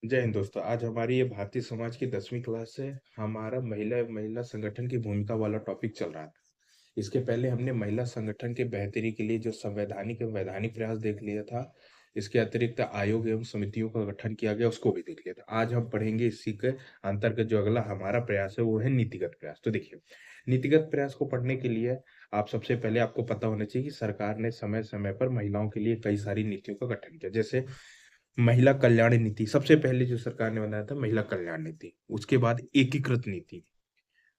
जय हिंद दोस्तों। आज हमारी ये भारतीय समाज की 10वीं क्लास है। हमारा महिला महिला संगठन की भूमिका वाला टॉपिक चल रहा था। इसके पहले हमने महिला संगठन के बेहतरी के लिए जो संवैधानिक एवं वैधानिक प्रयास देख लिया था। इसके अतिरिक्त आयोग एवं समितियों का गठन किया गया, उसको भी देख लिया था। आज हम पढ़ेंगे इसी के अंतर्गत जो अगला हमारा प्रयास है वो है नीतिगत प्रयास। तो देखिए, नीतिगत प्रयास को पढ़ने के लिए आप सबसे पहले आपको पता होना चाहिए कि सरकार ने समय समय पर महिलाओं के लिए कई सारी नीतियों का गठन किया। जैसे महिला कल्याण नीति, सबसे पहले जो सरकार ने बनाया था महिला कल्याण नीति। उसके बाद एकीकृत नीति।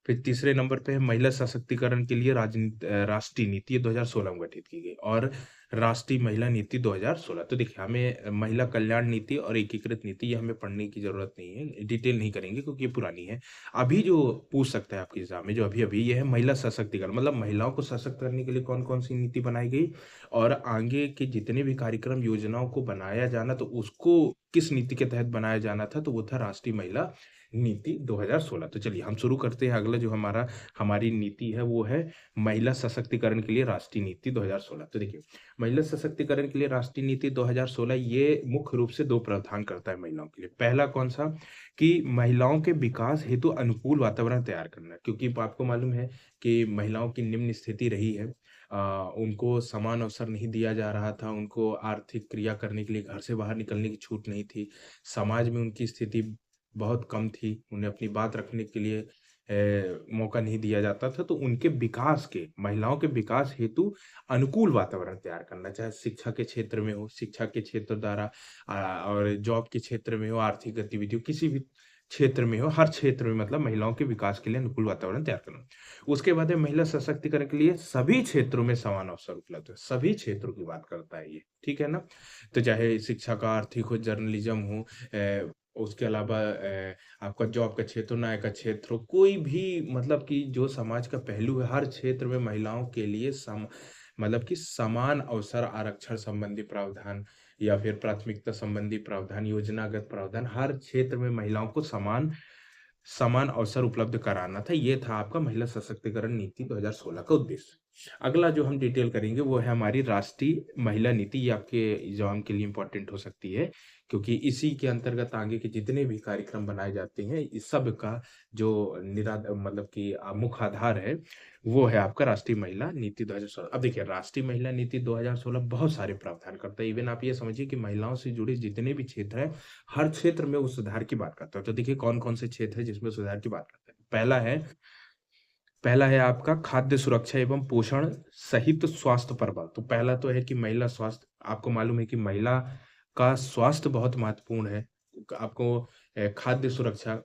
फिर तीसरे नंबर पे है महिला सशक्तिकरण के लिए राष्ट्रीय नीति, ये 2016 में गठित की गई। और राष्ट्रीय महिला नीति 2016। तो देखिए, हमें महिला कल्याण नीति और एकीकृत नीति ये हमें पढ़ने की जरूरत नहीं है, डिटेल नहीं करेंगे क्योंकि ये पुरानी है। अभी जो पूछ सकता है आपके एग्जाम में, जो अभी अभी ये है महिला सशक्तिकरण, मतलब महिलाओं को सशक्त करने के लिए कौन कौन सी नीति बनाई गई और आगे के जितने भी कार्यक्रम योजनाओं को बनाया जाना, तो उसको किस नीति के तहत बनाया जाना था, तो वो था राष्ट्रीय महिला नीति 2016। तो चलिए हम शुरू करते हैं। अगला जो हमारी नीति है वो है महिला सशक्तिकरण के लिए राष्ट्रीय नीति 2016। तो देखिए, महिला सशक्तिकरण के लिए राष्ट्रीय नीति 2016 ये मुख्य रूप से दो प्रावधान करता है महिलाओं के लिए। पहला कौन सा, कि महिलाओं के विकास हेतु अनुकूल वातावरण तैयार करना, क्योंकि आपको मालूम है कि महिलाओं की निम्न स्थिति रही है। उनको समान अवसर नहीं दिया जा रहा था, उनको आर्थिक क्रिया करने के लिए घर से बाहर निकलने की छूट नहीं थी, समाज में उनकी स्थिति बहुत कम थी, उन्हें अपनी बात रखने के लिए मौका नहीं दिया जाता था। तो उनके विकास के, महिलाओं के विकास हेतु अनुकूल वातावरण तैयार करना, चाहे शिक्षा के क्षेत्र में हो, शिक्षा के क्षेत्र द्वारा और जॉब के क्षेत्र में हो, आर्थिक गतिविधियों किसी भी क्षेत्र में हो, हर क्षेत्र में मतलब महिलाओं के विकास के लिए अनुकूल वातावरण तैयार करना। उसके बाद है महिला सशक्तिकरण के लिए सभी क्षेत्रों में समान अवसर उपलब्ध है। सभी क्षेत्रों की बात करता है ये, ठीक है ना। तो चाहे शिक्षा का, आर्थिक हो, जर्नलिज्म हो, उसके अलावा आपका जॉब का क्षेत्र हो, न्याय का क्षेत्र हो, कोई भी मतलब कि जो समाज का पहलू है, हर क्षेत्र में महिलाओं के लिए मतलब कि समान अवसर आरक्षण संबंधी प्रावधान या फिर प्राथमिकता संबंधी प्रावधान, योजनागत प्रावधान, हर क्षेत्र में महिलाओं को समान समान अवसर उपलब्ध कराना था। ये था आपका महिला सशक्तिकरण नीति 2016 का उद्देश्य। अगला जो हम डिटेल करेंगे वो है हमारी राष्ट्रीय महिला नीति। ये आपके एग्जाम के लिए इंपॉर्टेंट हो सकती है, क्योंकि इसी के अंतर्गत आगे के जितने भी कार्यक्रम बनाए जाते हैं, इस सब का जो मतलब कि मुख्य आधार है वो है आपका राष्ट्रीय महिला नीति 2016। अब देखिए, राष्ट्रीय महिला नीति 2016 बहुत सारे प्रावधान करता है। इवन आप ये समझिए कि महिलाओं से जुड़े जितने भी क्षेत्र हैं, हर क्षेत्र में वो सुधार की बात करता है। तो देखिए कौन कौन से क्षेत्र है जिसमें सुधार की बात करता है। पहला है आपका खाद्य सुरक्षा एवं पोषण सहित स्वास्थ्य पर बल। तो पहला तो है कि महिला स्वास्थ्य। आपको मालूम है कि महिला का स्वास्थ्य बहुत महत्वपूर्ण है। आपको खाद्य सुरक्षा,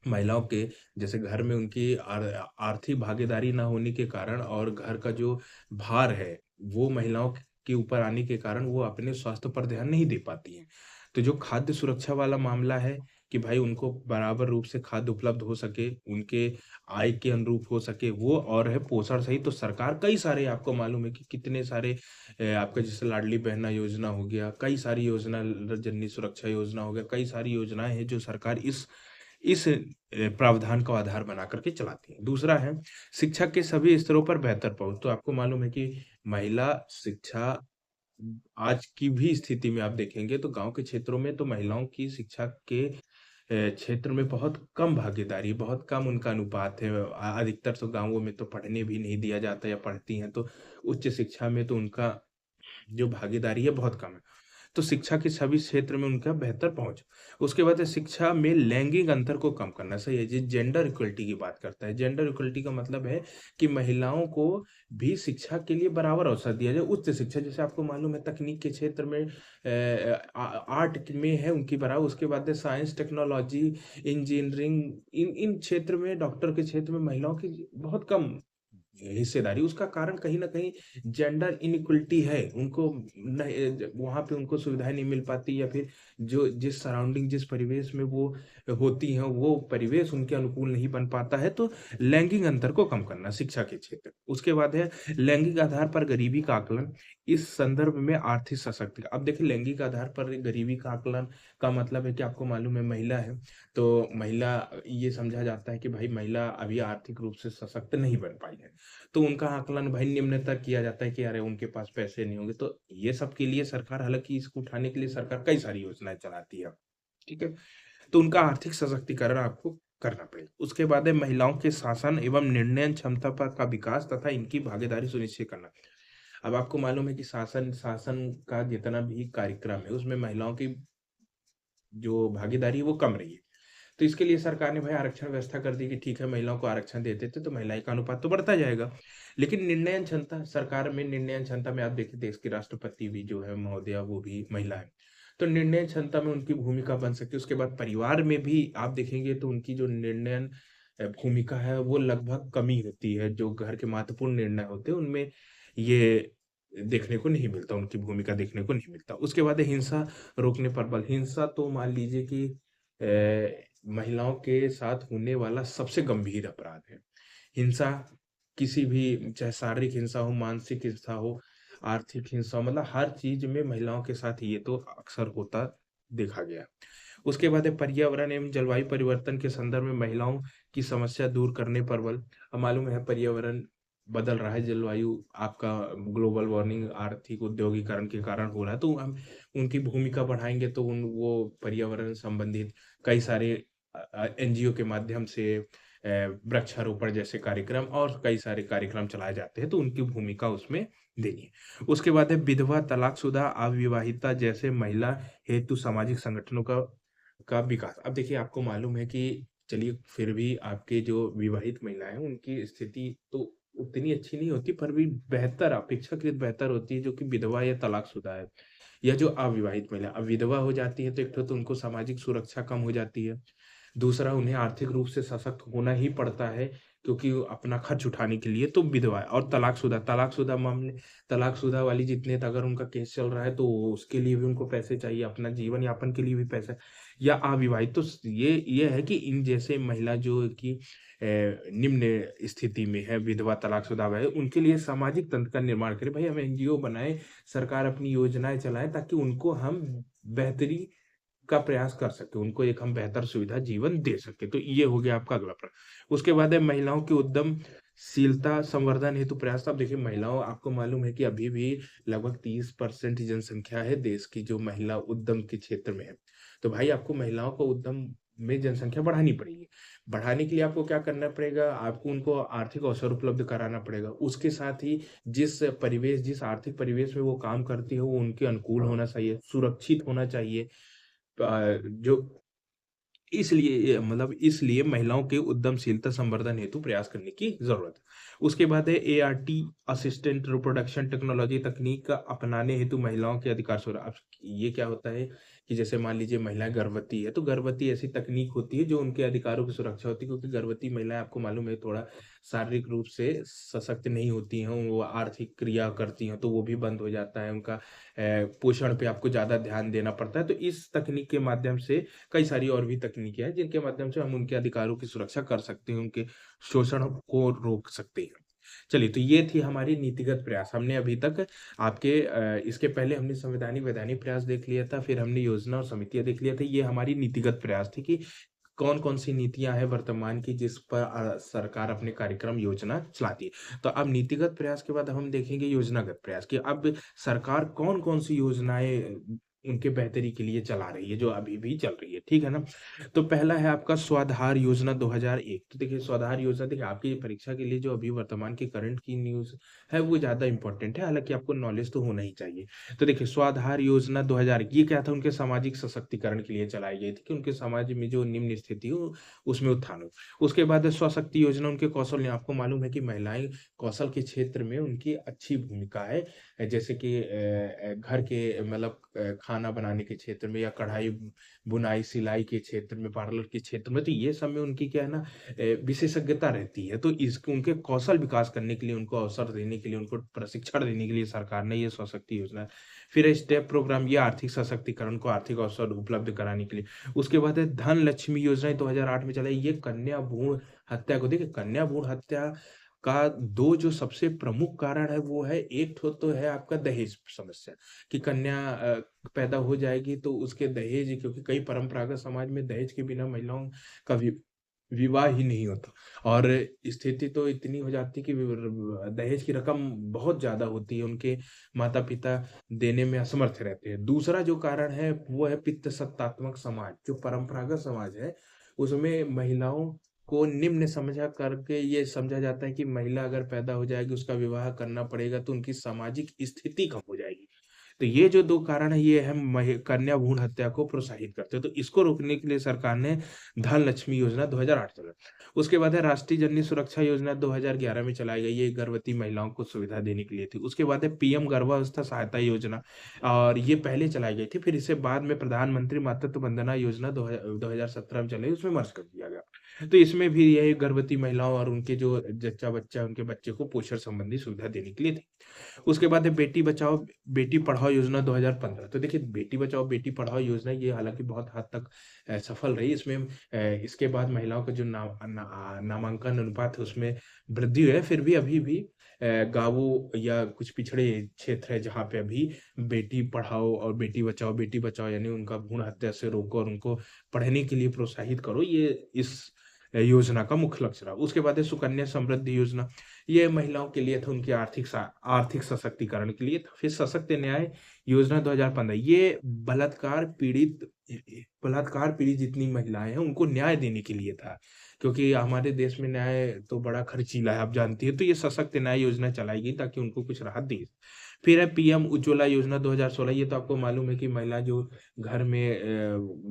महिलाओं के जैसे घर में उनकी आर्थिक भागीदारी ना होने के कारण और घर का जो भार है वो महिलाओं के ऊपर आने के कारण वो अपने स्वास्थ्य पर ध्यान नहीं दे पाती हैं। तो जो खाद्य सुरक्षा वाला मामला है कि भाई उनको बराबर रूप से खाद्य उपलब्ध हो सके, उनके आय के अनुरूप हो सके, वो और है पोषण सही। तो सरकार कई सारे, आपको मालूम है कि कितने सारे आपका जैसे लाडली बहना योजना हो गया, कई सारी योजना, जननी सुरक्षा योजना हो गया, कई सारी योजनाएं हैं जो सरकार इस प्रावधान को आधार बना करके चलाती है। दूसरा है शिक्षा के सभी स्तरों पर बेहतर पहुंच। तो आपको मालूम है कि महिला शिक्षा आज की भी स्थिति में आप देखेंगे तो गांव के क्षेत्रों में तो महिलाओं की शिक्षा के क्षेत्र में बहुत कम भागीदारी, बहुत कम उनका अनुपात है। अधिकतर तो गांवों में तो पढ़ने भी नहीं दिया जाता, या पढ़ती हैं तो उच्च शिक्षा में तो उनका जो भागीदारी है बहुत कम है। तो शिक्षा के सभी क्षेत्र में उनका बेहतर पहुंच। उसके बाद है शिक्षा में लैंगिक अंतर को कम करना। सही है जी, जेंडर इक्वलिटी की बात करता है। जेंडर इक्वलिटी का मतलब है कि महिलाओं को भी शिक्षा के लिए बराबर अवसर दिया जाए। उच्च शिक्षा, जैसे आपको मालूम है तकनीक के क्षेत्र में, आर्ट में है उनकी बराबर। उसके बाद है साइंस, टेक्नोलॉजी, इंजीनियरिंग, इन इन क्षेत्र में, डॉक्टर के क्षेत्र में महिलाओं की बहुत कम हिस्सेदारी। उसका कारण कहीं ना कहीं जेंडर इनइक्वलिटी है। उनको वहां पे उनको सुविधाएं नहीं मिल पाती, या फिर जो जिस सराउंडिंग, जिस परिवेश में वो होती हैं, वो परिवेश उनके अनुकूल नहीं बन पाता है। तो लैंगिक अंतर को कम करना शिक्षा के क्षेत्र। उसके बाद है लैंगिक आधार पर गरीबी का आकलन। इस संदर्भ में आर्थिक सशक्तिकरण। अब देखिए, लैंगिक आधार पर गरीबी का आकलन का मतलब है कि आपको मालूम है महिला है, तो महिला, ये समझा जाता है कि भाई महिला अभी आर्थिक रूप से सशक्त नहीं बन पाई है, तो उनका आकलन भाई निम्न तक किया जाता है कि अरे उनके पास पैसे नहीं होंगे। तो ये सब के लिए सरकार, हालांकि इसको उठाने के लिए सरकार कई सारी योजनाएं चलाती है। ठीक है? तो उनका आर्थिक सशक्तिकरण आपको करना पड़ेगा। उसके बाद है महिलाओं के शासन एवं निर्णय क्षमता का विकास तथा इनकी भागीदारी सुनिश्चित करना। अब आपको मालूम है कि शासन शासन का जितना भी कार्यक्रम है, उसमें महिलाओं की जो भागीदारी है वो कम रही है। तो इसके लिए सरकार ने भाई आरक्षण व्यवस्था कर दी कि ठीक है, महिलाओं को आरक्षण दे देते तो महिलाएँ का अनुपात तो बढ़ता जाएगा। लेकिन निर्णयन क्षमता सरकार में निर्णयन क्षमता में आप देखिए, देश की राष्ट्रपति भी जो है महोदया, वो भी महिला है। तो निर्णय क्षमता में उनकी भूमिका बन सकती है। उसके बाद परिवार में भी आप देखेंगे तो उनकी जो निर्णयन भूमिका है वो लगभग कम ही होती है। जो घर के महत्वपूर्ण निर्णय होते हैं उनमें ये देखने को नहीं मिलता, उनकी भूमिका देखने को नहीं मिलता। उसके बाद है हिंसा रोकने पर बल। हिंसा तो मान लीजिए कि महिलाओं के साथ होने वाला सबसे गंभीर अपराध है। हिंसा किसी भी, चाहे शारीरिक हिंसा हो, मानसिक हिंसा हो, आर्थिक हिंसा हो, मतलब हर चीज़ में महिलाओं के साथ ये तो अक्सर होता देखा गया। उसके बाद है पर्यावरण एवं जलवायु परिवर्तन के संदर्भ में महिलाओं की समस्या दूर करने पर बल। अब मालूम है पर्यावरण बदल रहा है, जलवायु आपका ग्लोबल वार्मिंग, आर्थिक औद्योगीकरण के कारण हो रहा है, तो हम उनकी भूमिका बढ़ाएँगे तो उन वो पर्यावरण संबंधित कई सारे एनजीओ के माध्यम से वृक्षारोपण जैसे कार्यक्रम और कई सारे कार्यक्रम चलाए जाते हैं, तो उनकी भूमिका उसमें देनी है। उसके बाद है विधवा, तलाकशुदा, अविवाहिता जैसे महिला हेतु सामाजिक संगठनों का विकास। अब देखिए, आपको मालूम है कि चलिए फिर भी आपके जो विवाहित महिलाएँ हैं, उनकी स्थिति तो उतनी अच्छी नहीं होती, पर भी बेहतर, अपेक्षाकृत बेहतर होती है, जो कि विधवा या तलाकशुदा है, या जो अविवाहित महिला। अब विधवा हो जाती है तो एक तो उनको सामाजिक सुरक्षा कम हो जाती है। दूसरा, उन्हें आर्थिक रूप से सशक्त होना ही पड़ता है, क्योंकि वो अपना खर्च उठाने के लिए तो विधवा है। और तलाकशुदा वाली जितने अगर उनका केस चल रहा है तो उसके लिए भी उनको पैसे चाहिए, अपना जीवन यापन के लिए भी पैसा, या अविवाहित तो ये है कि इन जैसे महिला जो कि निम्न स्थिति में है, विधवा, तलाकशुदा है, उनके लिए सामाजिक तंत्र का निर्माण करें। भाई हम एनजीओ बनाएँ, सरकार अपनी योजनाएँ चलाएँ ताकि उनको हम बेहतरी का प्रयास कर सकें, उनको एक हम बेहतर सुविधा जीवन दे सकें। तो ये हो गया आपका अगला प्रश्न। उसके बाद है महिलाओं की उद्यमशीलता संवर्धन हेतु प्रयास। अब देखिए, महिलाओं, आपको मालूम है कि अभी भी लगभग 30% जनसंख्या है देश की जो महिला उद्यम के क्षेत्र में है। तो भाई आपको महिलाओं को उद्यम में जनसंख्या बढ़ानी पड़ेगी। बढ़ाने के लिए आपको क्या करना पड़ेगा? आपको उनको आर्थिक अवसर उपलब्ध कराना पड़ेगा। उसके साथ ही जिस आर्थिक परिवेश में वो काम करती है, वो उनके अनुकूल होना चाहिए, सुरक्षित होना चाहिए। जो इसलिए इसलिए महिलाओं के उद्यमशीलता संवर्धन हेतु प्रयास करने की जरूरत है। उसके बाद है एआरटी, असिस्टेंट रिप्रोडक्शन टेक्नोलॉजी तकनीक का अपनाने हेतु महिलाओं के अधिकार सुरक्षा। अब ये क्या होता है कि जैसे मान लीजिए महिला गर्भवती है, तो गर्भवती ऐसी तकनीक होती है जो उनके अधिकारों की सुरक्षा होती है, क्योंकि गर्भवती महिलाएं, आपको मालूम है, थोड़ा शारीरिक रूप से सशक्त नहीं होती हैं, वो आर्थिक क्रिया करती हैं तो वो भी बंद हो जाता है उनका। पोषण पे आपको ज़्यादा ध्यान देना पड़ता है। तो इस तकनीक के माध्यम से, कई सारी और भी तकनीकें हैं जिनके माध्यम से हम उनके अधिकारों की सुरक्षा कर सकते हैं, उनके शोषण को रोक सकते हैं। चलिए, तो ये थी हमारी नीतिगत प्रयास। हमने अभी तक इसके पहले हमने संवैधानिक वैधानिक प्रयास देख लिया था, फिर हमने योजना और समितियाँ देख लिया था। ये हमारी नीतिगत प्रयास थी कि कौन-कौन सी नीतियाँ हैं वर्तमान की जिस पर सरकार अपने कार्यक्रम योजना चलाती है। तो अब नीतिगत प्रयास के बाद हम देखेंगे योजनागत प्रयास कि अब सरकार कौन-कौन सी योजनाएँ उनके बेहतरी के लिए चला रही है, जो अभी भी चल रही है, ठीक है ना? तो पहला है आपका स्वाधार योजना 2001। तो देखिए, स्वाधार योजना, देखिए आपकी परीक्षा के लिए जो अभी वर्तमान की करंट की न्यूज़ है वो ज़्यादा इम्पोर्टेंट है, हालाँकि आपको नॉलेज तो होना ही चाहिए। तो देखिए, स्वाधार योजना 2001 ये क्या था? उनके सामाजिक सशक्तिकरण के लिए चलाई गई थी कि उनके समाज में जो निम्न स्थिति हो उसमें उत्थान हो। उसके बाद है स्वशक्ति योजना, उनके कौशल ने, आपको मालूम है कि महिलाएँ कौशल के क्षेत्र में उनकी अच्छी भूमिका है। जैसे कि घर के खाना बनाने के क्षेत्र में, या कढ़ाई, बुनाई, सिलाई के क्षेत्र में, पार्लर के क्षेत्र में, तो ये सब में उनकी क्या है ना, विशेषज्ञता रहती है। तो इसको उनके कौशल विकास करने के लिए, उनको अवसर देने के लिए, उनको प्रशिक्षण देने के लिए सरकार ने ये स्वशक्ति योजना। फिर है स्टेप प्रोग्राम, ये आर्थिक सशक्तिकरण को आर्थिक अवसर उपलब्ध कराने के लिए। उसके बाद है धन लक्ष्मी योजना, 2008 में चलाई। ये कन्या भ्रूण हत्या को, देखिए कन्या भ्रूण हत्या का 2 जो सबसे प्रमुख कारण है वो है, एक तो है आपका दहेज समस्या, कि कन्या पैदा हो जाएगी तो उसके दहेज, क्योंकि कई परंपरागत समाज में दहेज के बिना महिलाओं का विवाह ही नहीं होता और स्थिति तो इतनी हो जाती है कि दहेज की रकम बहुत ज़्यादा होती है, उनके माता-पिता देने में असमर्थ रहते हैं। दूसरा जो कारण है वो है पितृ सत्तात्मक समाज, जो परंपरागत समाज है, उसमें महिलाओं को निम्न समझा करके ये समझा जाता है कि महिला अगर पैदा हो जाएगी, उसका विवाह करना पड़ेगा तो उनकी सामाजिक स्थिति कम हो जाएगी। तो ये जो 2 कारण है ये है कन्या भ्रूण हत्या को प्रोत्साहित करते हैं। तो इसको रोकने के लिए सरकार ने धन लक्ष्मी योजना 2008 चलाई। उसके बाद है राष्ट्रीय जननी सुरक्षा योजना 2011 में चलाई गई, ये गर्भवती महिलाओं को सुविधा देने के लिए थी। उसके बाद है पीएम गर्भावस्था सहायता योजना और ये पहले चलाई गई थी, फिर इसे बाद में प्रधानमंत्री मातृत्व वंदना योजना 2017 में चलाई, उसमें मर्ज कर दिया गया। तो इसमें भी यही गर्भवती महिलाओं और उनके जो जच्चा-बच्चा है, उनके बच्चे को पोषण संबंधी सुविधा देने के लिए थी। उसके बाद है बेटी बचाओ बेटी पढ़ाओ योजना 2015। तो देखिए बेटी बचाओ बेटी पढ़ाओ योजना ये हालाँकि बहुत हद तक सफल रही। इसमें इसके बाद महिलाओं का जो नामांकन अनुपात है उसमें वृद्धि हुई है। फिर भी अभी भी गाँवों या कुछ पिछड़े क्षेत्र है जहाँ पे अभी बेटी पढ़ाओ और बेटी बचाओ यानी उनका भ्रूण हत्या से रोको और उनको पढ़ने के लिए प्रोत्साहित करो, ये इस योजना का मुख्य लक्ष्य रहा। उसके बाद है सुकन्या समृद्धि योजना। ये महिलाओं के लिए था, उनके आर्थिक सशक्तिकरण के लिए था। फिर सशक्त न्याय योजना 2015 ये बलात्कार पीड़ित जितनी महिलाएँ हैं, उनको न्याय देने के लिए था। क्योंकि हमारे देश में न्याय तो बड़ा खर्चीला है, आप जानती हैं, तो ये सशक्त न्याय योजना चलाई गई ताकि उनको कुछ राहत दी। फिर है पीएम उज्ज्वला योजना 2016 ये तो आपको मालूम है कि महिला जो घर में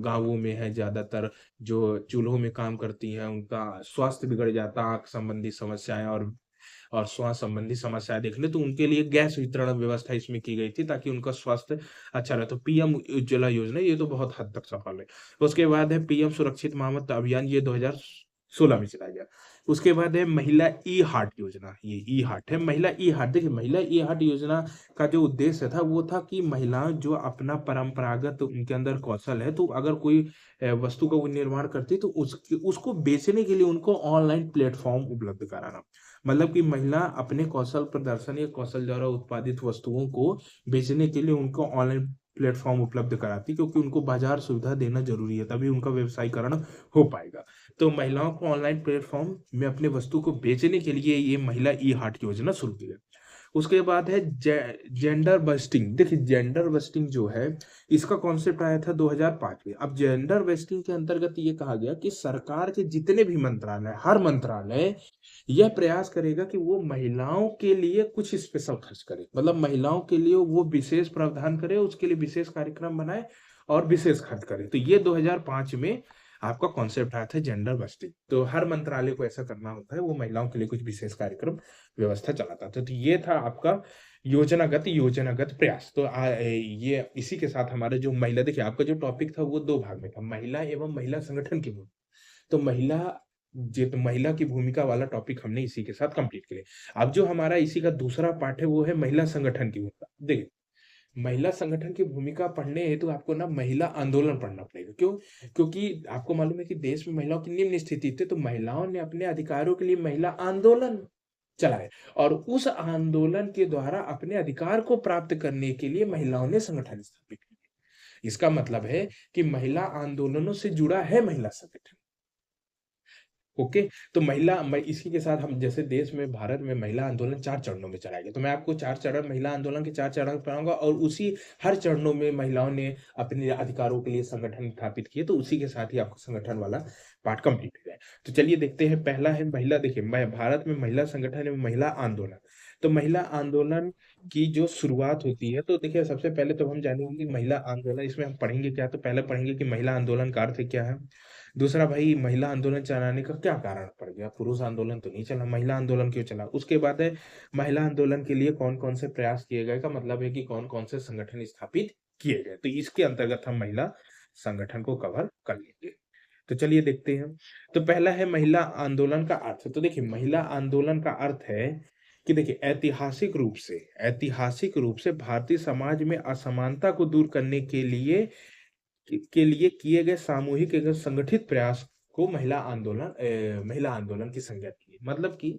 गाँवों में है ज़्यादातर जो चूल्हों में काम करती हैं, उनका स्वास्थ्य बिगड़ जाता है, आँख संबंधी समस्याएँ और स्वास्थ्य संबंधी समस्याएँ देख लें, तो उनके लिए गैस वितरण व्यवस्था इसमें की गई थी ताकि उनका स्वास्थ्य अच्छा रहे। तो पीएम उज्ज्वला योजना ये तो बहुत हद तक सफल है। उसके बाद है पीएम सुरक्षित मातृत्व अभियान ये 2016 में चलाया गया। उसके बाद है महिला ई-हार्ट योजना, ये ई-हार्ट है। महिला ई-हार्ट देखिए महिला ई-हार्ट योजना का जो उद्देश्य था वो था कि महिलाएँ जो अपना परंपरागत उनके अंदर कौशल है, तो अगर कोई वस्तु का वो निर्माण करती है तो उसको बेचने के लिए उनको ऑनलाइन प्लेटफ़ॉर्म उपलब्ध कराना। मतलब कि महिला अपने कौशल प्रदर्शन या कौशल द्वारा उत्पादित वस्तुओं को बेचने के लिए उनको ऑनलाइन प्लेटफ़ॉर्म उपलब्ध कराती है क्योंकि उनको बाज़ार सुविधा देना ज़रूरी है, तभी उनका व्यवसायीकरण हो पाएगा। तो महिलाओं को ऑनलाइन प्लेटफ़ॉर्म में अपने वस्तु को बेचने के लिए ये महिला ई-हाट योजना शुरू की गई। उसके बाद है जेंडर बस्टिंग। देखिए जेंडर बस्टिंग जो है इसका कॉन्सेप्ट आया था 2005 में। अब जेंडर बस्टिंग के अंतर्गत ये कहा गया कि सरकार के जितने भी मंत्रालय, हर मंत्रालय यह प्रयास करेगा कि वो महिलाओं के लिए कुछ स्पेशल खर्च करे। मतलब महिलाओं के लिए वो विशेष प्रावधान करे, उसके लिए विशेष कार्यक्रम बनाए और विशेष खर्च करे। तो ये 2005 में आपका कॉन्सेप्ट आया था जेंडर बस्टिंग। तो हर मंत्रालय को ऐसा करना होता है, वो महिलाओं के लिए कुछ विशेष कार्यक्रम व्यवस्था चलाता था। तो ये था आपका योजनागत प्रयास। तो ये इसी के साथ हमारा जो महिला देखिए आपका जो टॉपिक था वो 2 भाग में था, महिला एवं महिला संगठन की भूमिका। तो महिला की भूमिका वाला टॉपिक हमने इसी के साथ कंप्लीट किया। अब जो हमारा इसी का दूसरा पार्ट है वो है महिला संगठन की भूमिका। देखिए, महिला संगठन की भूमिका पढ़ने हेतु आपको ना महिला आंदोलन पढ़ना पड़ेगा। क्यों? क्योंकि आपको मालूम है कि देश में महिलाओं की निम्न स्थिति थी, तो महिलाओं ने अपने अधिकारों के लिए महिला आंदोलन चलाए और उस आंदोलन के द्वारा अपने अधिकार को प्राप्त करने के लिए महिलाओं ने संगठन स्थापित किए। इसका मतलब है कि महिला आंदोलनों से जुड़ा है महिला संगठन। ओके, तो इसी के साथ हम जैसे देश में भारत में महिला आंदोलन 4 चरणों में चलाया गया। तो मैं आपको 4 चरण महिला आंदोलन के 4 चरण बताऊँगा और उसी हर चरणों में महिलाओं ने अपने अधिकारों के लिए संगठन स्थापित किए, तो उसी के साथ ही आपको संगठन वाला पार्ट कंप्लीट हो जाए। तो चलिए देखते हैं पहला है महिला देखिए भारत में महिला संगठन एवं महिला आंदोलन। तो महिला आंदोलन की जो शुरुआत होती है, तो देखिए सबसे पहले तो हम जानेंगे कि महिला आंदोलन इसमें हम पढ़ेंगे क्या? तो पहले पढ़ेंगे कि महिला आंदोलन का अर्थ क्या है? दूसरा भाई महिला आंदोलन चलाने का क्या कारण पड़ गया? पुरुष आंदोलन तो नहीं चला, महिला आंदोलन क्यों चला? उसके बाद है महिला आंदोलन के लिए कौन-कौन से प्रयास किए गए का मतलब है कि कौन-कौन से संगठन स्थापित किए गए। तो इसके अंतर्गत हम महिला संगठन को कवर कर लेंगे। तो चलिए देखते हैं। तो पहला है महिला आंदोलन का अर्थ। तो देखिए महिला आंदोलन का अर्थ है कि देखिए ऐतिहासिक रूप से भारतीय समाज में असमानता को दूर करने के लिए किए गए सामूहिक एवं संगठित प्रयास को महिला आंदोलन की संज्ञा दी है। मतलब कि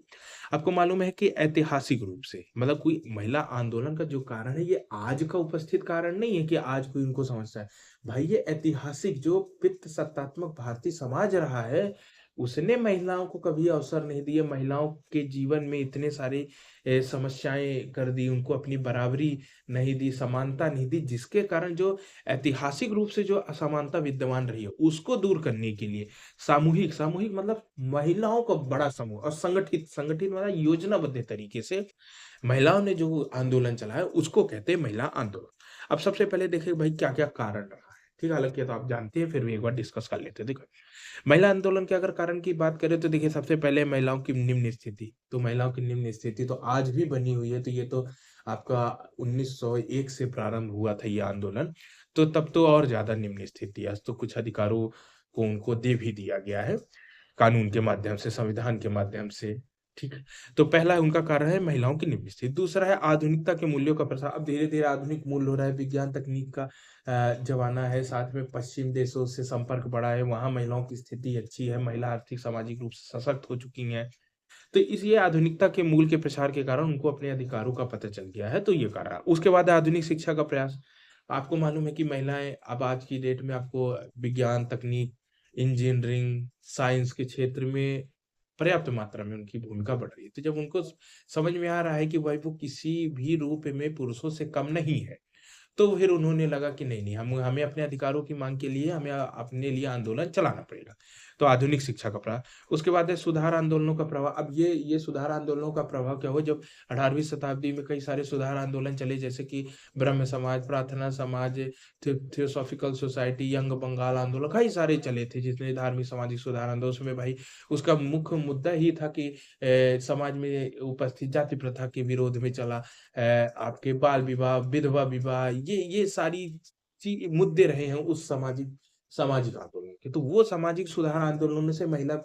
आपको मालूम है कि ऐतिहासिक रूप से मतलब कोई महिला आंदोलन का जो कारण है ये आज का उपस्थित कारण नहीं है कि आज कोई उनको समस्या है। भाई ये ऐतिहासिक जो पितृसत्तात्मक भारतीय समाज रहा है उसने महिलाओं को कभी अवसर नहीं दिए, महिलाओं के जीवन में इतने सारे समस्याएँ कर दी, उनको अपनी बराबरी नहीं दी, समानता नहीं दी, जिसके कारण जो ऐतिहासिक रूप से जो असमानता विद्यमान रही है, उसको दूर करने के लिए सामूहिक सामूहिक मतलब महिलाओं का बड़ा समूह और संगठित संगठित मतलब योजनाबद्ध तरीके से महिलाओं ने जो आंदोलन चलाया, उसको कहते हैं महिला आंदोलन। अब सबसे पहले देखिए भाई क्या-क्या कारण रहा है, ठीक है? हालाँकि ये तो आप जानते हैं, फिर भी एक बार डिस्कस कर लेते हैं। देखो, महिला आंदोलन के अगर कारण की बात करें तो देखिए सबसे पहले महिलाओं की निम्न स्थिति। तो महिलाओं की निम्न स्थिति तो आज भी बनी हुई है, तो ये तो आपका 1901 से प्रारंभ हुआ था ये आंदोलन, तो तब तो और ज़्यादा निम्न स्थिति है। आज तो कुछ अधिकारों को उनको दे भी दिया गया है, कानून के माध्यम से, संविधान के माध्यम से, ठीक है? तो पहला उनका कारण है महिलाओं की निम्न स्थिति। दूसरा है आधुनिकता के मूल्यों का प्रसार। अब धीरे-धीरे आधुनिक मूल्य हो रहा है, विज्ञान तकनीक का ज़माना है, साथ में पश्चिम देशों से संपर्क बढ़ा है, वहाँ महिलाओं की स्थिति अच्छी है, महिला आर्थिक, सामाजिक रूप से सशक्त हो चुकी हैं। तो इसलिए आधुनिकता के मूल के प्रसार के कारण उनको अपने अधिकारों का पता चल गया है, तो ये कारण है। उसके बाद है आधुनिक शिक्षा का प्रयास। आपको मालूम है कि महिलाएँ अब आज की डेट में आपको विज्ञान, तकनीक, इंजीनियरिंग, साइंस के क्षेत्र में पर्याप्त मात्रा में उनकी भूमिका बढ़ रही है। तो जब उनको समझ में आ रहा है कि भाई वो किसी भी रूप में पुरुषों से कम नहीं है, तो फिर उन्होंने लगा कि नहीं, नहीं हम हमें अपने अधिकारों की माँग के लिए हमें अपने लिए आंदोलन चलाना पड़ेगा। तो आधुनिक शिक्षा का प्रभाव, उसके बाद है सुधार आंदोलनों का प्रभाव। अब ये सुधार आंदोलनों का प्रभाव क्या हुआ जब 18वीं शताब्दी में कई सारे सुधार आंदोलन चले जैसे कि ब्रह्म समाज, प्रार्थना समाज, थियोसॉफिकल सोसाइटी, यंग बंगाल आंदोलन कई सारे चले थे जितने धार्मिक सामाजिक सुधार आंदोलन उसमें भाई उसका मुख्य मुद्दा ही था कि समाज में उपस्थित जाति प्रथा के विरोध में चला आपके बाल विवाह, विधवा विवाह ये सारी मुद्दे रहे हैं उस सामाजिक आंदोलन के। तो वो सामाजिक सुधार आंदोलनों से महिला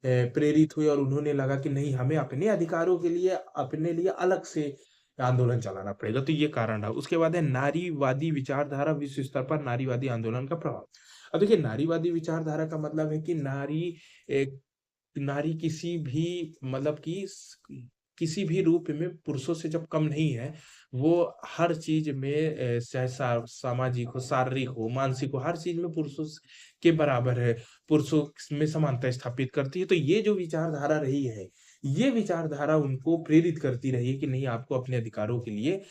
प्रेरित हुई और उन्होंने लगा कि नहीं हमें अपने अधिकारों के लिए अपने लिए अलग से आंदोलन चलाना पड़ेगा। तो ये कारण रहा। उसके बाद है नारीवादी विचारधारा विश्व स्तर पर नारीवादी आंदोलन का प्रभाव। अब देखिए नारीवादी विचारधारा का मतलब है कि एक नारी किसी भी मतलब कि किसी भी रूप में पुरुषों से जब कम नहीं है, वो हर चीज़ में चाहे सामाजिक हो, शारीरिक हो, मानसिक हो, हर चीज़ में पुरुषों के बराबर है, पुरुषों में समानता स्थापित करती है। तो ये जो विचारधारा रही है, ये विचारधारा उनको प्रेरित करती रही है कि नहीं आपको अपने अधिकारों के लिए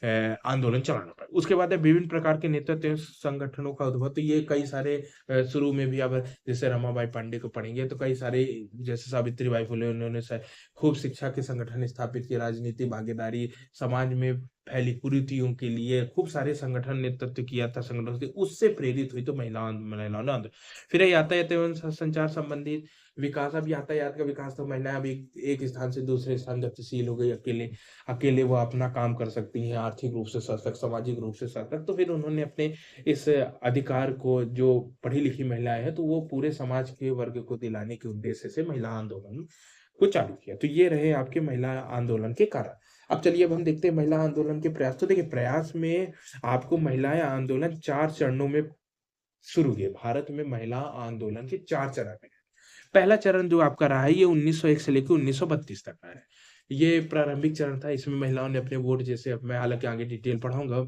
आंदोलन चलाना पड़ा। उसके बाद है विभिन्न प्रकार के नेतृत्व एवं संगठनों का उद्भव। तो ये कई सारे शुरू में भी अब जैसे रमाबाई पांडे को पढ़ेंगे तो कई सारे जैसे सावित्री बाई फुले उन्होंने खूब शिक्षा के संगठन स्थापित किए, राजनीति भागीदारी, समाज में फैली कुरीतियों के लिए खूब सारे संगठन नेतृत्व किया था संगठन से, उससे प्रेरित हुई तो महिलाओं ने आंदोलन। फिर है यातायात एवं संचार संबंधी विकास। अब यातायात का विकास तो महिलाएं अभी एक स्थान से दूसरे स्थान गतिशील हो गई, अकेले अकेले वो अपना काम कर सकती हैं, आर्थिक रूप से सशक्त, सामाजिक रूप से सशक्त। तो फिर उन्होंने अपने इस अधिकार को जो पढ़ी-लिखी महिलाएँ हैं, तो वो पूरे समाज के वर्ग को दिलाने के उद्देश्य से महिला आंदोलन को चालू किया। तो ये रहे आपके महिला आंदोलन के कारण। अब चलिए अब हम देखते हैं महिला आंदोलन के प्रयास। तो देखिए प्रयास में आपको महिलाएँ आंदोलन 4 चरणों में शुरू किए। भारत में महिला आंदोलन के 4 चरण हैं। पहला चरण जो आपका रहा है ये 1901 से लेके 1932 तक का है। ये प्रारंभिक चरण था, इसमें महिलाओं ने अपने वोट जैसे अब मैं हालाँकि आगे डिटेल पढ़ाऊँगा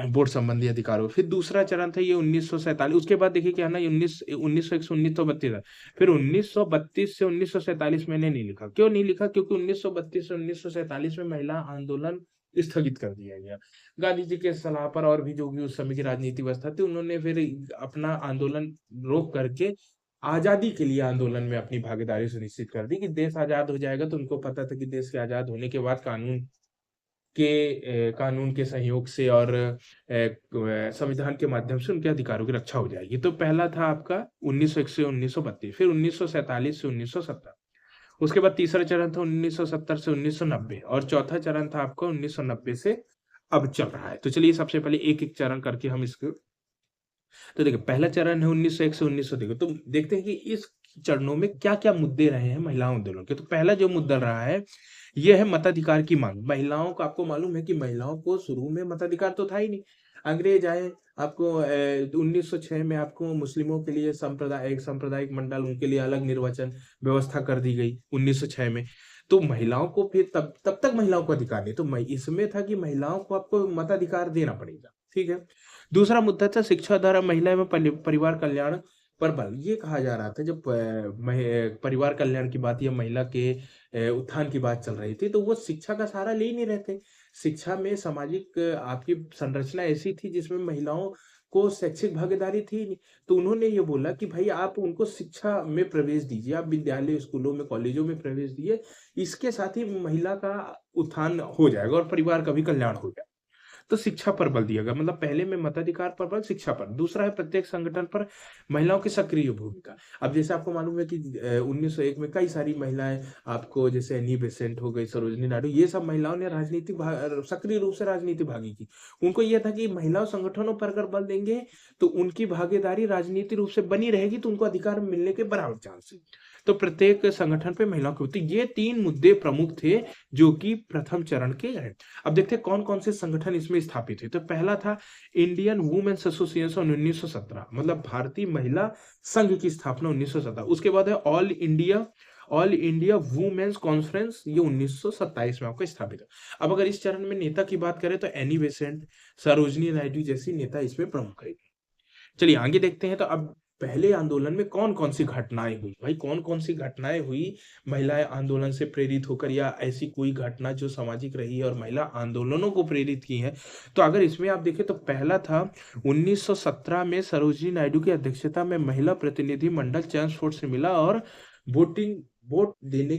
वोट संबंधी अधिकारों। फिर दूसरा चरण था ये 1947 उसके बाद देखिए क्या है ना ये 1901 से 1932 है। फिर 1932 से 1947 मैंने नहीं लिखा। क्यों नहीं लिखा? क्योंकि 1932 से 1947 में महिला आंदोलन स्थगित कर दिया गया। गांधी जी के सलाह पर और भी जो भी उस समय की राजनीतिक व्यवस्था थी, उन्होंने फिर अपना आंदोलन रोक करके आज़ादी के लिए आंदोलन में अपनी भागीदारी सुनिश्चित कर दी कि देश आज़ाद हो जाएगा तो उनको पता था कि देश के आज़ाद होने के बाद कानून के सहयोग से और संविधान के माध्यम से उनके अधिकारों की रक्षा हो जाएगी। तो पहला था आपका 1901 से 1932 फिर 1947 से 1970 उसके बाद तीसरा चरण था 1970 से 1990 और चौथा चरण था आपका 1990 से अब चल रहा है। तो चलिए सबसे पहले एक-एक चरण करके हम इसको तो देखिए पहला चरण है 1901 से 1900 देखो तो देखते हैं कि इस चरणों में क्या-क्या मुद्दे रहे हैं महिला आंदोलन के। तो पहला जो मुद्दा रहा है, ये है मताधिकार की माँग। महिलाओं को आपको मालूम है कि महिलाओं को शुरू में मताधिकार तो था ही नहीं। अंग्रेज आए आपको 1906 में आपको मुस्लिमों के लिए एक सांप्रदायिक मंडल उनके लिए अलग निर्वाचन व्यवस्था कर दी गई 1906 में। तो महिलाओं को फिर तब तक महिलाओं को अधिकार नहीं। तो इसमें था कि महिलाओं को आपको मताधिकार देना पड़ेगा, ठीक है? दूसरा मुद्दा था शिक्षा द्वारा महिला एवं परिवार कल्याण। प्रबल ये कहा जा रहा था जब परिवार कल्याण की बात या महिला के उत्थान की बात चल रही थी, तो वो शिक्षा का सहारा ले ही नहीं रहे थे। शिक्षा में सामाजिक आपकी संरचना ऐसी थी जिसमें महिलाओं को शैक्षिक भागीदारी थी ही नहीं। तो उन्होंने ये बोला कि भाई आप उनको शिक्षा में प्रवेश दीजिए, आप विद्यालय, स्कूलों में, कॉलेजों में प्रवेश दिए। इसके साथ ही महिला का उत्थान हो जाएगा और परिवार का भी कल्याण हो जाएगा। तो शिक्षा पर बल दिया गया, मतलब पहले में मताधिकार पर बल, शिक्षा पर। दूसरा है प्रत्येक संगठन पर महिलाओं की सक्रिय भूमिका। अब जैसे आपको मालूम है कि 1901 में कई सारी महिलाएं, आपको जैसे एनी बेसेंट हो गई, सरोजिनी नायडू, ये सब महिलाओं ने सक्रिय रूप से राजनीति भागी की। उनको यह था कि महिलाओं संगठनों पर अगर बल देंगे तो उनकी भागीदारी राजनीतिक रूप से बनी रहेगी, तो उनको अधिकार मिलने के बराबर चांस है। तो प्रत्येक संगठन पे महिलाओं की होती, ये 3 मुद्दे प्रमुख थे जो कि प्रथम चरण के हैं। अब देखते हैं कौन-कौन से संगठन इसमें स्थापित हुए। तो पहला था इंडियन वुमेन्स एसोसिएशन 1917, मतलब भारतीय महिला संघ की स्थापना 1917। उसके बाद है ऑल इंडिया वुमेन्स कॉन्फ्रेंस, ये 1927 में आपको स्थापित है। अब अगर इस चरण में नेता की बात करें तो एनी बेसेंट, सरोजिनी नायडू जैसी नेता इसमें प्रमुख रही। चलिए आगे देखते हैं। तो अब पहले आंदोलन में कौन-कौन सी घटनाएँ हुई? भाई कौन-कौन सी घटनाएँ हुई महिलाएँ आंदोलन से प्रेरित होकर, या ऐसी कोई घटना जो सामाजिक रही है और महिला आंदोलनों को प्रेरित की है? तो अगर इसमें आप देखें तो पहला था 1917 में सरोजिनी नायडू की अध्यक्षता में महिला प्रतिनिधि मंडल चैम्सफोर्ड से मिला और वोट देने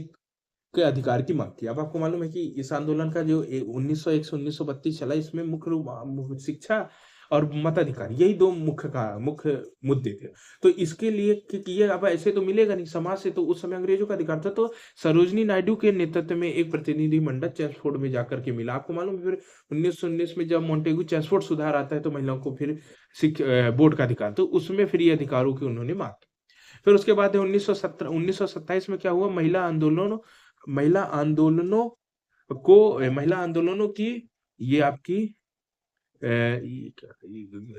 के अधिकार की माँग की। अब आपको मालूम है कि इस आंदोलन का जो 1901 से 1932 चला, इसमें शिक्षा और मताधिकार, यही 2 मुख्य मुद्दे थे। तो इसके लिए क्योंकि ये अब ऐसे तो मिलेगा नहीं समाज से, तो उस समय अंग्रेजों का अधिकार था, तो सरोजिनी नायडू के नेतृत्व में एक प्रतिनिधि मंडल चेम्सफोर्ड में जाकर के मिला। आपको मालूम है फिर 1919 में जब मोंटेगू चेम्सफोर्ड सुधार आता है तो महिलाओं को फिर वोट का अधिकार, तो उसमें फिर ये अधिकारों की उन्होंने माँग की। फिर उसके बाद है 1927 में क्या हुआ, महिला आंदोलनों की ये आपकी ये क्या,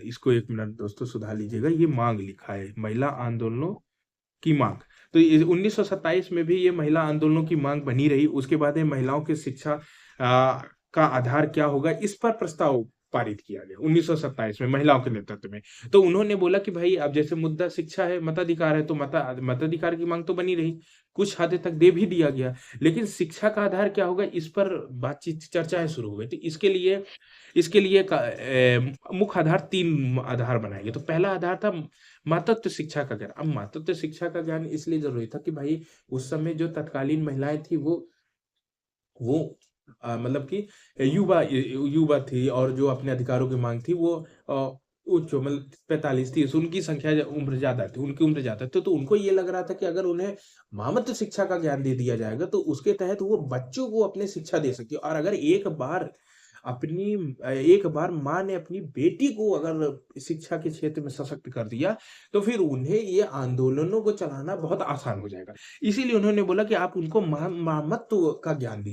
इसको 1 मिनट दोस्तों सुधार लीजिएगा, ये माँग लिखा है, महिला आंदोलनों की माँग। तो ये 1927 में भी ये महिला आंदोलनों की माँग बनी रही। उसके बाद है महिलाओं की शिक्षा का आधार क्या होगा, इस पर प्रस्ताव पारित किया गया 1927 में महिलाओं के नेतृत्व में। तो उन्होंने बोला कि भाई अब जैसे मुद्दा शिक्षा है, मताधिकार है, तो मताधिकार की माँग तो बनी रही, कुछ हद तक दे भी दिया गया। लेकिन शिक्षा का आधार क्या होगा, इस पर बातचीत, चर्चाएँ शुरू हो गई। तो इसके लिए मुख्य आधार 3 आधार बनाए गए। तो पहला आधार था मातृत्व शिक्षा का ज्ञान। अब मातृत्व शिक्षा का ज्ञान इसलिए ज़रूरी था कि भाई उस समय जो तत्कालीन महिलाएँ थी वो मतलब कि युवा थी, और जो अपने अधिकारों की माँग थी वो उच्च, मतलब 45 थी, उनकी संख्या उम्र ज़्यादा थी, उनकी उम्र ज़्यादा थी। तो उनको ये लग रहा था कि अगर उन्हें मातृत्व शिक्षा का ज्ञान दे दिया जाएगा तो उसके तहत वो बच्चों को अपनी शिक्षा दे सकती है। और अगर एक बार माँ ने अपनी बेटी को अगर शिक्षा के क्षेत्र में सशक्त कर दिया, तो फिर उन्हें ये आंदोलनों को चलाना बहुत आसान हो जाएगा। इसीलिए उन्होंने बोला कि आप उनको मामत्व का ज्ञान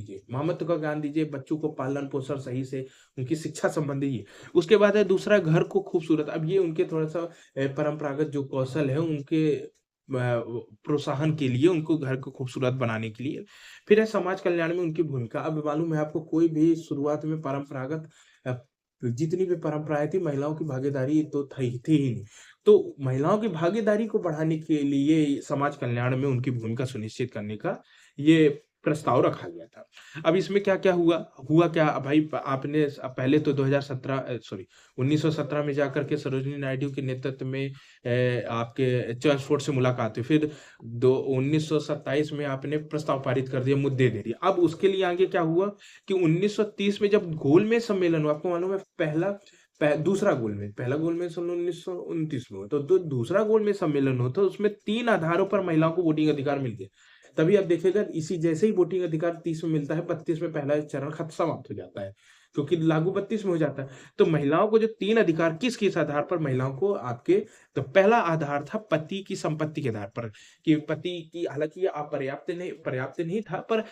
दीजिए, बच्चों को पालन-पोषण सही से, उनकी शिक्षा संबंधी ये। उसके बाद है दूसरा, घर को खूबसूरत। अब ये उनके थोड़ा-सा परंपरागत जो कौशल है उनके प्रोत्साहन के लिए, उनको घर को खूबसूरत बनाने के लिए। फिर है समाज कल्याण में उनकी भूमिका। अब मालूम है आपको, कोई भी शुरुआत में परंपरागत अ, जितनी भी परंपराएँ थी, महिलाओं की भागीदारी तो थी ही नहीं। तो महिलाओं की भागीदारी को बढ़ाने के लिए समाज कल्याण में उनकी भूमिका सुनिश्चित करने का ये प्रस्ताव रखा गया था। अब इसमें क्या-क्या हुआ? हुआ क्या भाई, आपने पहले तो 1917 में जाकर के सरोजिनी नायडू के नेतृत्व में आपके चर्चफोर्ड से मुलाकात हुई। फिर 1927 में आपने प्रस्ताव पारित कर दिया, मुद्दे दे दिए। अब उसके लिए आगे क्या हुआ कि 1930 में जब गोलमेज सम्मेलन हुआ, आपको मालूम है पहला गोलमेज सम्मेलन 1929 में हुआ। तो दूसरा गोलमेज सम्मेलन हुआ, तो उसमें 3 आधारों पर महिलाओं को वोटिंग अधिकार मिल गए। तभी आप देखिएगा, इसी जैसे ही वोटिंग अधिकार 30 में मिलता है, 32 में पहला चरण समाप्त हो जाता है, क्योंकि लागू 32 में हो जाता है। तो महिलाओं को जो 3 अधिकार किस-किस आधार पर महिलाओं को आपके, तो पहला आधार था पति की संपत्ति के आधार पर, कि पति की, हालाँकि ये पर्याप्त नहीं था, पर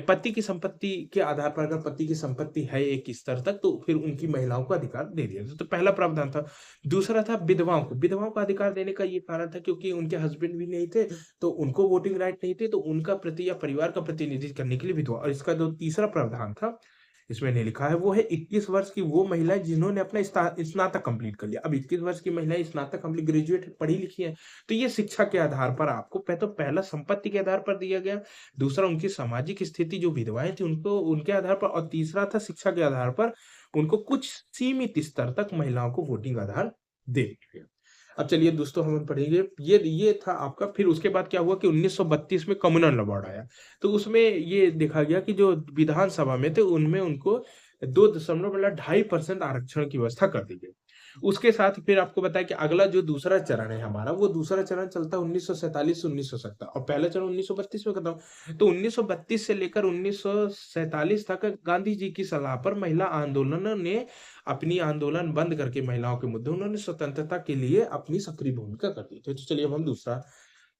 पति की संपत्ति के आधार पर अगर पति की संपत्ति है एक स्तर तक, तो फिर उनकी महिलाओं को अधिकार दे दिया। तो पहला प्रावधान था। दूसरा था विधवाओं को। विधवाओं का अधिकार देने का ये कारण था क्योंकि उनके हस्बैंड भी नहीं थे, तो उनको वोटिंग राइट नहीं थे, तो उनका प्रति या परिवार का प्रतिनिधित्व करने के लिए विधवा। और इसका जो तीसरा प्रावधान था, इसमें नहीं लिखा है, वो है 21 वर्ष की वो महिलाएं जिन्होंने अपना स्नातक कंप्लीट कर लिया। अब 21 वर्ष की महिलाएं स्नातक कंप्लीट ग्रेजुएट पढ़ी लिखी हैं, तो ये शिक्षा के आधार पर आपको तो पहला संपत्ति के आधार पर दिया गया, दूसरा उनकी सामाजिक स्थिति जो विधवाएं थी उनको उनके आधार पर, और तीसरा था शिक्षा के आधार पर उनको कुछ सीमित स्तर तक महिलाओं को वोटिंग आधार दे दिया गया। अब चलिए दोस्तों हम पढ़ेंगे, ये था आपका। फिर उसके बाद क्या हुआ कि 1932 में कम्युनल अवार्ड आया, तो उसमें ये देखा गया कि जो विधानसभा में थे उनमें उनको 2.2% आरक्षण की व्यवस्था कर दी गई। उसके साथ फिर आपको बताया कि अगला जो दूसरा चरण है हमारा, वो दूसरा चरण चलता है 1947 से 1970, और पहला चरण 1932 में खत्म। तो 1932 से लेकर 1947 तक गांधी जी की सलाह पर महिला आंदोलनों ने अपनी आंदोलन बंद करके महिलाओं के मुद्दे, उन्होंने स्वतंत्रता के लिए अपनी सक्रिय भूमिका कर दी थी। तो चलिए अब हम दूसरा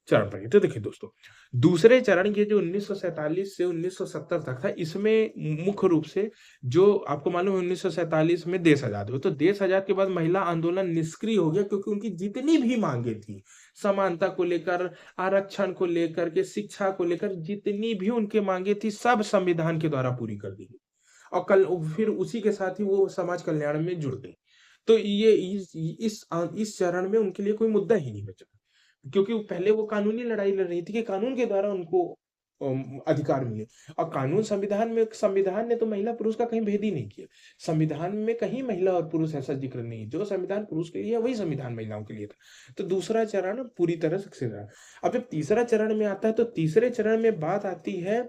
चरण पढ़ेंगे। तो देखिए दोस्तों, दूसरे चरण के जो 1947 से 1970 तक था, इसमें मुख्य रूप से जो आपको मालूम है 1947 में देश आजाद हुआ, तो देश आजाद के बाद महिला आंदोलन निष्क्रिय हो गया, क्योंकि उनकी जितनी भी मांगे थी समानता को लेकर, आरक्षण को लेकर के, शिक्षा को लेकर जितनी भी उनके मांगे थी, सब संविधान के द्वारा पूरी कर दी गई। और कल फिर उसी के साथ ही वो समाज कल्याण में जुड़ गई। तो ये इस चरण में उनके लिए कोई मुद्दा ही नहीं बचा, क्योंकि पहले वो कानूनी लड़ाई लड़ रही थी कि कानून के द्वारा उनको अधिकार मिले। और कानून संविधान ने तो महिला पुरुष का कहीं भेद ही नहीं किया। संविधान में कहीं महिला और पुरुष ऐसा जिक्र नहीं है। जो संविधान पुरुष के लिए है वही संविधान महिलाओं के लिए था। तो दूसरा चरण पूरी तरह सक्सेस रहा। अब जब तीसरा चरण में आता है, तो तीसरे चरण में बात आती है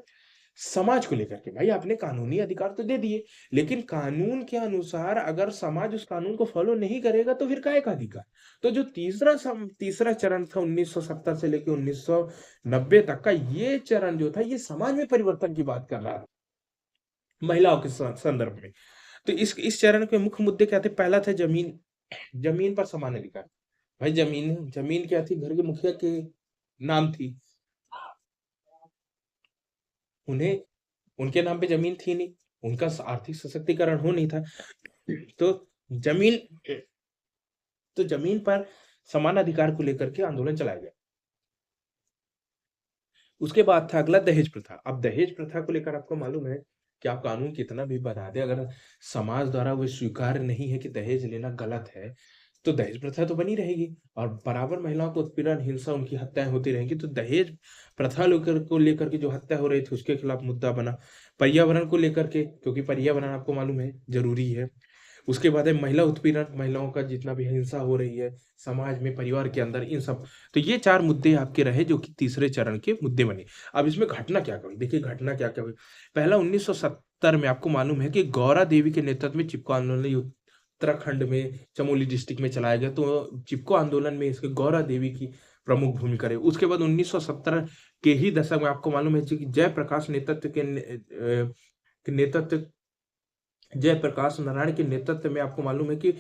समाज को लेकर के। भाई आपने कानूनी अधिकार तो दे दिए, लेकिन कानून के अनुसार अगर समाज उस कानून को फॉलो नहीं करेगा तो फिर काहे का अधिकार। तो जो तीसरा चरण था 1970 से लेकर 1990 तक का, ये चरण जो था ये समाज में परिवर्तन की बात कर रहा है महिलाओं के संदर्भ में। तो इस चरण के मुख्य मुद्दे क्या थे? पहला था जमीन, जमीन पर समान अधिकार। भाई जमीन जमीन क्या थी? घर के मुखिया के नाम थी, उन्हें उनके नाम पे जमीन थी नहीं, उनका आर्थिक सशक्तिकरण हो नहीं था। तो जमीन तो जमीन पर समान अधिकार को लेकर के आंदोलन चलाया गया। उसके बाद था अगला दहेज प्रथा। अब दहेज प्रथा को लेकर आपको मालूम है कि आप कानून कितना भी बना दे, अगर समाज द्वारा वो स्वीकार नहीं है कि दहेज लेना गलत है, तो दहेज प्रथा तो बनी रहेगी और बराबर महिलाओं को उत्पीड़न, हिंसा, उनकी हत्याएं होती रहेंगी। तो दहेज प्रथा लेकर के जो हत्या हो रही थी उसके खिलाफ मुद्दा बना। पर्यावरण को लेकर के, क्योंकि पर्यावरण आपको मालूम है जरूरी है। उसके बाद है महिला उत्पीड़न, महिलाओं का जितना भी हिंसा हो रही है समाज में, परिवार के अंदर, इन सब। तो ये 4 मुद्दे आपके रहे जो कि तीसरे चरण के मुद्दे बने। अब इसमें घटना क्या हुई, देखिए घटना क्या क्या हुई। पहला 1970 में आपको मालूम है कि गौरा देवी के नेतृत्व में चिपको आंदोलन उत्तराखंड में चमोली डिस्ट्रिक्ट में चलाया गया। तो चिपको आंदोलन में इसके गौरा देवी की प्रमुख भूमिका रही। उसके बाद 1970 के ही दशक में आपको मालूम है कि जयप्रकाश नारायण के नेतृत्व में आपको मालूम है कि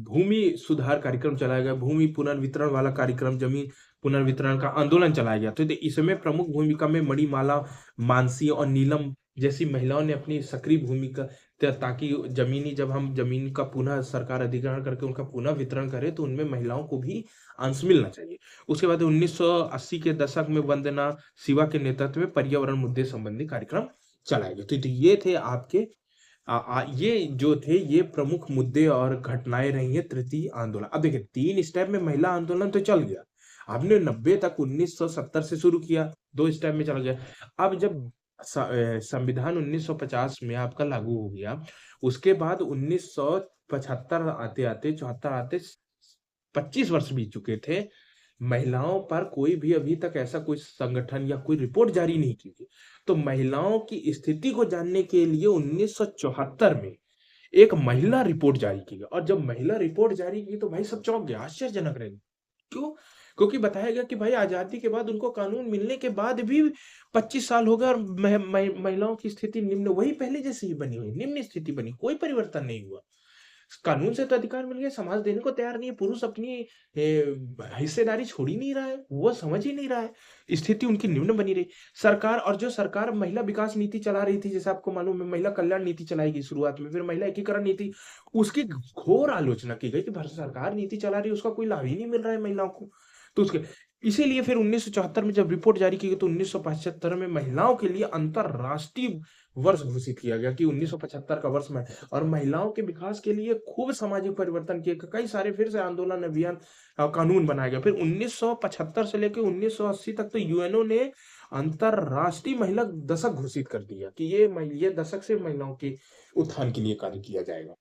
भूमि सुधार कार्यक्रम चलाया गया, भूमि पुनर्वितरण वाला कार्यक्रम, जमीन पुनर्वितरण का आंदोलन चलाया गया। तो इसमें प्रमुख भूमिका में मणिमाला, मानसी और नीलम जैसी महिलाओं ने अपनी सक्रिय भूमिका, ताकि जब हम जमीन का पुनः सरकार अधिग्रहण करके उनका पुनः वितरण करे तो उनमें महिलाओं को भी अंश मिलना चाहिए। उसके बाद 1980 के दशक में वंदना शिवा के नेतृत्व में पर्यावरण मुद्दे संबंधी कार्यक्रम चलाए गए। तो ये थे आपके ये जो थे ये प्रमुख मुद्दे और घटनाएं रही है तृतीय आंदोलन। अब देखिए 3 स्टेप में महिला आंदोलन तो चल गया, आपने 90 तक 1970 से शुरू किया, 2 स्टेप में चल गया। अब जब संविधान 1950 में आपका लागू हो गया, उसके बाद 1975 आते आते 74 आते 25 वर्ष बीत चुके थे, महिलाओं पर कोई भी अभी तक ऐसा कोई संगठन या कोई रिपोर्ट जारी नहीं की थी। तो महिलाओं की स्थिति को जानने के लिए 1974 में एक महिला रिपोर्ट जारी की गई, और जब महिला रिपोर्ट जारी की तो भाई सब चौंक गए, आश्चर्यजनक रहे। क्यों? क्योंकि बताया गया कि भाई आजादी के बाद उनको कानून मिलने के बाद भी 25 साल हो गए और महिलाओं की स्थिति निम्न, वही पहले जैसी ही बनी हुई, निम्न स्थिति बनी, कोई परिवर्तन नहीं हुआ। कानून से तो अधिकार मिल गया, समाज देने को तैयार नहीं है, पुरुष अपनी हिस्सेदारी छोड़ ही नहीं रहा है, वो समझ ही नहीं रहा है, स्थिति उनकी निम्न बनी रही। सरकार, और जो सरकार महिला विकास नीति चला रही थी, जैसे आपको मालूम है महिला कल्याण नीति चलाई गई शुरुआत में, फिर महिला एकीकरण नीति, उसकी घोर आलोचना की गई कि भारत सरकार नीति चला रही है, उसका कोई लाभ ही नहीं मिल रहा है महिलाओं को। तो उसके इसीलिए फिर 1974 में जब रिपोर्ट जारी की गई तो 1975 में महिलाओं के लिए अंतरराष्ट्रीय वर्ष घोषित किया गया कि 1975 का वर्ष में, और महिलाओं के विकास के लिए खूब सामाजिक परिवर्तन किए, कई सारे फिर से आंदोलन, अभियान, कानून बनाया गया। फिर 1975 से लेकर 1980 तक तो यूएनओ ने अंतरराष्ट्रीय महिला दशक घोषित कर दिया कि ये दशक से महिलाओं के उत्थान के लिए कार्य किया जाएगा।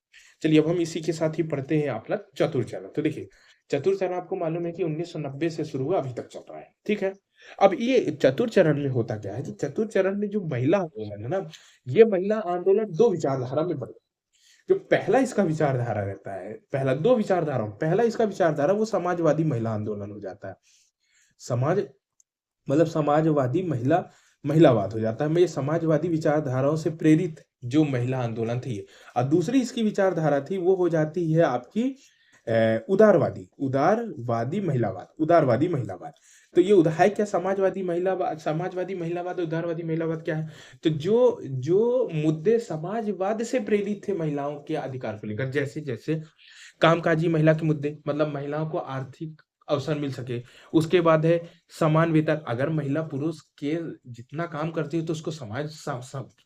चलिए अब हम इसी के साथ ही पढ़ते हैं अपना चतुर्थ चरण। तो देखिए, चतुर्थ चरण आपको मालूम है कि 1990 से शुरू हुआ, अभी तक चल रहा है, ठीक है। अब ये चतुर्थ चरण में होता क्या है कि चतुर्थ चरण में जो महिला आंदोलन है ना, ये महिला आंदोलन दो विचारधारा में बढ़, जो पहला इसका विचारधारा रहता है, पहला दो विचारधारा, पहला इसका विचारधारा वो समाजवादी महिला आंदोलन हो जाता है। समाज मतलब समाजवादी महिलावाद हो जाता है। ये समाजवादी विचारधाराओं से प्रेरित जो महिला आंदोलन थी, और दूसरी इसकी विचारधारा थी वो हो जाती है आपकी उदारवादी महिलावाद। तो ये है क्या समाजवादी महिलावाद, उदारवादी महिलावाद क्या है? तो जो जो मुद्दे समाजवाद से प्रेरित थे महिलाओं के अधिकार को लेकर, जैसे जैसे कामकाजी महिला के मुद्दे, मतलब महिलाओं को आर्थिक अवसर मिल सके। उसके बाद है समान वेतन, अगर महिला पुरुष के जितना काम करती है तो उसको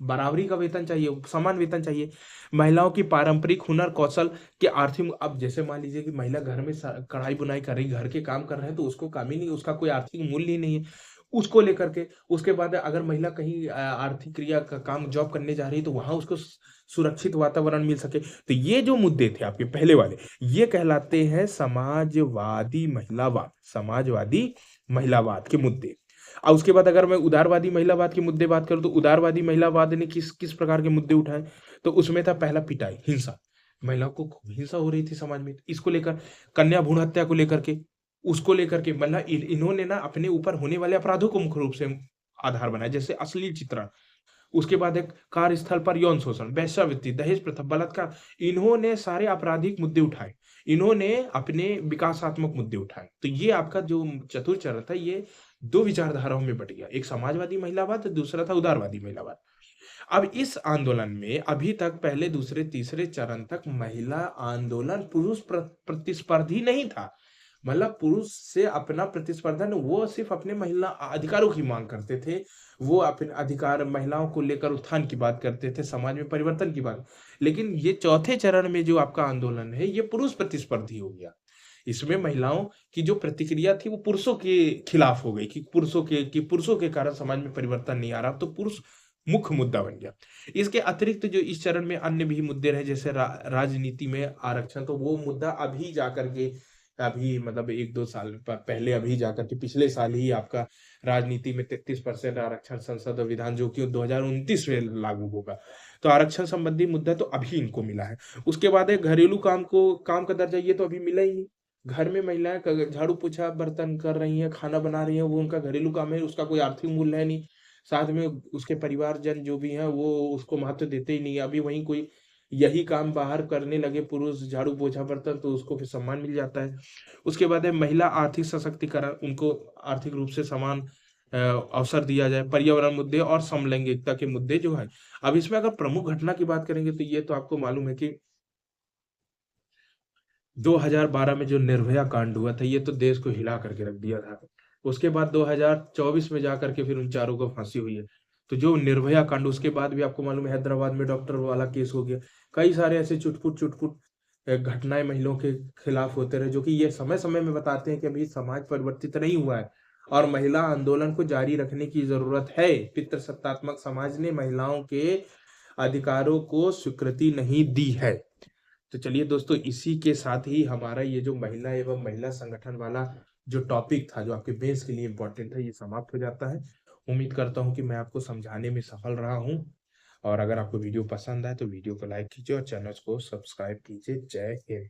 बराबरी का वेतन चाहिए, समान वेतन चाहिए। महिलाओं की पारंपरिक हुनर कौशल के आर्थिक, अब जैसे मान लीजिए कि महिला घर में कढ़ाई बुनाई कर रही, घर के काम कर रहे हैं, तो उसको काम ही नहीं, उसका कोई आर्थिक मूल्य ही नहीं है, उसको लेकर के। उसके बाद अगर महिला कहीं आर्थिक क्रिया का काम जॉब करने जा रही है, तो वहां उसको सुरक्षित वातावरण मिल सके। तो ये जो मुद्दे थे आपके पहले वाले, ये कहलाते हैं समाजवादी महिलावाद के मुद्दे। और उसके बाद अगर मैं उदारवादी महिलावाद के मुद्दे बात करूं, तो उदारवादी महिलावाद ने किस किस प्रकार के मुद्दे उठाए? तो उसमें था पहला पिटाई, हिंसा, महिलाओं को खूब हिंसा हो रही थी समाज में, इसको लेकर। कन्या भ्रूण हत्या को लेकर के, उसको लेकर के, मतलब इन्होंने ना अपने ऊपर होने वाले अपराधों को मुख्य रूप से आधार बनाया, जैसे अश्लील चित्रण। उसके बाद एक कार्यस्थल पर यौन शोषण, वेश्यावृत्ति, दहेज प्रथा, बलात्कार। इन्होंने सारे आपराधिक मुद्दे उठाए, इन्होंने अपने विकासात्मक मुद्दे उठाए। तो ये आपका जो चतुर्थ चरण था, ये दो विचारधाराओं में बट गया, एक समाजवादी महिलावाद, दूसरा था उदारवादी महिलावाद। अब इस आंदोलन में अभी तक पहले, दूसरे, तीसरे चरण तक महिला आंदोलन पुरुष प्रतिस्पर्धी नहीं था। मतलब पुरुष से अपना प्रतिस्पर्धा नहीं, वो सिर्फ अपने महिला अधिकारों की मांग करते थे। वो अपने अधिकार, महिलाओं को लेकर उत्थान की बात करते थे, समाज में परिवर्तन की बात। लेकिन ये चौथे चरण में जो आपका आंदोलन है, ये पुरुष प्रतिस्पर्धी हो गया। इसमें महिलाओं की जो प्रतिक्रिया थी वो पुरुषों के खिलाफ हो गई, कि पुरुषों के कारण समाज में परिवर्तन नहीं आ रहा, तो पुरुष मुख्य मुद्दा बन गया। इसके अतिरिक्त जो इस चरण में अन्य भी मुद्दे रहे, जैसे राजनीति में आरक्षण, तो वो मुद्दा अभी जाकर के, अभी मतलब 1-2 साल पहले, अभी जाकर के पिछले साल ही आपका राजनीति में 33% आरक्षण संसद और विधान, जो कि 2029 में लागू होगा। तो आरक्षण संबंधी मुद्दा तो अभी इनको मिला है। उसके बाद है घरेलू काम का दर्जा, ये तो अभी मिला ही नहीं। घर में महिलाएं झाड़ू पोछा बर्तन कर रही हैं, खाना बना रही हैं, वो उनका घरेलू काम है, उसका कोई आर्थिक मूल्य है नहीं। साथ में उसके परिवारजन जो भी हैं वो उसको महत्व देते ही नहीं है। अभी वहीं कोई यही काम बाहर करने लगे पुरुष, झाड़ू पोछा बर्तन, तो उसको फिर सम्मान मिल जाता है। उसके बाद है महिला आर्थिक सशक्तिकरण, उनको आर्थिक रूप से समान अवसर दिया जाए। पर्यावरण मुद्दे और समलैंगिकता के मुद्दे जो है। अब इसमें अगर प्रमुख घटना की बात करेंगे, तो ये तो आपको मालूम है कि 2012 में जो निर्भया कांड हुआ था, ये तो देश को हिला करके रख दिया था। उसके बाद 2024 में जाकर के फिर उन चारों को फांसी हुई है। तो जो निर्भया कांड, उसके बाद भी आपको मालूम है हैदराबाद में डॉक्टर वाला केस हो गया। कई सारे ऐसे चुटपुट घटनाएं महिलाओं के खिलाफ होते रहे, जो कि ये समय समय में बताते हैं कि अभी समाज परिवर्तित नहीं हुआ है और महिला आंदोलन को जारी रखने की जरूरत है। पितृसत्तात्मक समाज ने महिलाओं के अधिकारों को स्वीकृति नहीं दी है। तो चलिए दोस्तों, इसी के साथ ही हमारा ये जो महिला एवं महिला संगठन वाला जो टॉपिक था, जो आपके बेस के लिए इम्पोर्टेंट है, ये समाप्त हो जाता है। उम्मीद करता हूँ कि मैं आपको समझाने में सफल रहा हूँ। और अगर आपको वीडियो पसंद आए तो वीडियो को लाइक कीजिए और चैनल को सब्सक्राइब कीजिए। जय हिंद।